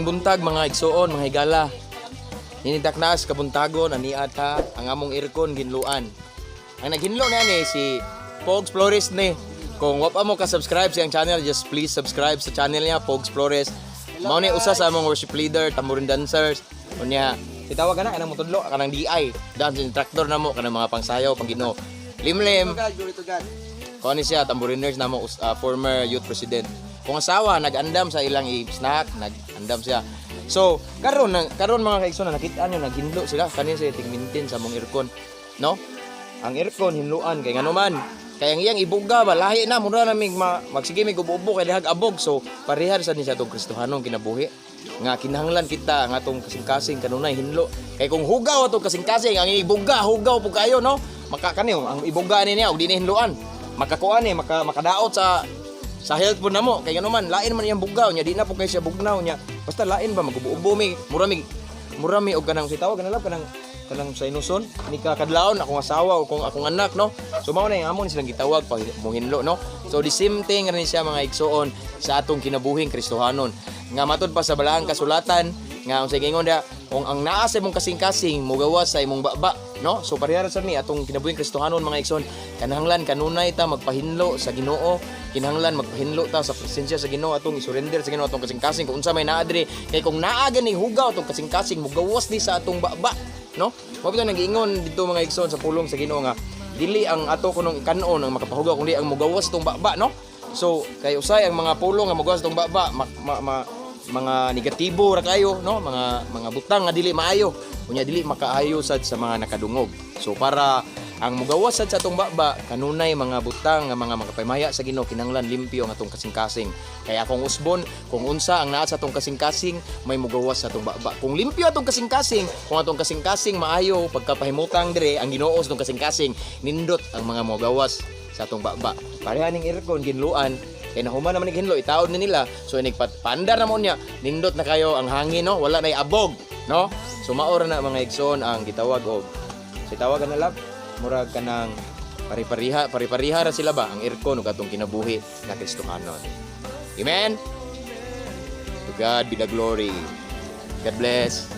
buntag mga igsoon, mga higala. Ninitaknas kabuntagon aniat ha ang among aircon ginluan. Ang naghinlo na ni si Pogs Flores ni. Kung wa pa mo ka subscribe sa iyang channel, just please subscribe sa channel niya Pogs Flores. Mao ni usa sa among worship leader, tambourine dancers. Unya, itawag ka na kanang mutudlo, kanang DI, dance instructor namo kanang mga pangsayaw, pangginoo. Limlim. Kung ano siya, tambouriners namo former youth president. Kung asawa nag-andam sa ilang snack, nag-andam siya. So, karon mga kaigsoon nakita nyo naghinlo sila kanin sa tingmintin sa among aircon, no? Ang aircon hinluan kay ngano man. Kaya ang iyang ibuga ba lahi na mura na mig magsige mig ubo-ubo kay dihag abog. So parehar sa ni sa atong Kristohanong kinabuhi nga kinahanglan kita ang atong kasing-kasing kanunay hinlo. Kay kung hugaw atong kasing-kasing ang ibuga hugaw po kayo, no? Makakaniw ang ibuga ni niya og dinhi hinluan. Makakuan ni makadaot sa health po namo kay ngano man lain man iyang bugaw nya di na po kay siya bugnaw nya. Basta lain ba mag-ubo-ubo mi mura mi og kanang sitawag kanang kanang sa inuson ni kakadlaon akong asawa o kung akong anak, no? So mao na yung amon silang gitawag pag muhinlo, no? So the same thing rin siya mga igsoon sa atong kinabuhing Kristohanon nga matud pa sa balaang kasulatan nga unsay gingon da kung ang naa sa imong kasing-kasing mogawas sa imong baba, no? So parehara sa ni atong kinabuhing Kristohanon mga igsoon kinahanglan kanunay ta magpahinlo sa Ginoo, kinahanglan magpahinlo ta sa presensya sa Ginoo atong isurrender sa Ginoo atong kasing-kasing kung unsa may naa diri kay kung naa gani hugaw atong kasing-kasing mogawas ni sa atong baba, no? Mabito nag-ingon dito mga igsoon sa pulong sa Ginoo nga dili ang ato kunong kanon ang makapahugaw kundi ang mogawas itong baba, no? So kay usay ang mga pulong nga mogawas itong baba mga negatibo ra kayo, no? Mga butang nga dili maayo unya dili makaayo sad sa mga nakadungog. So para ang mugawas sad sa atong baba kanunay mga butang nga mga makapamaya sa Ginoo kinahanglan limpyo ang atong kasing-kasing. Kaya akong usbon kung unsa ang naa sa atong kasing-kasing may mugawas sa atong baba. Kung limpyo atong kasing-kasing, kung atong kasing-kasing maayo pagkapahimutang dire ang Ginoo sa atong kasing-kasing nindot ang mga mugawas sa atong baba. Pareha ning aircon ginluan kay nahuman naman ning hinlo itaod ni nila. So nagpandar namon niya nindot na kayo ang hangin, no? Wala nay abog, no? So maora na mga igsoon ang gitawag og sitawagan na lab murag kanang pari-pariha ra sila ba ang aircon ug atong kinabuhi nga Kristohanon. Amen. To God be the glory. God bless.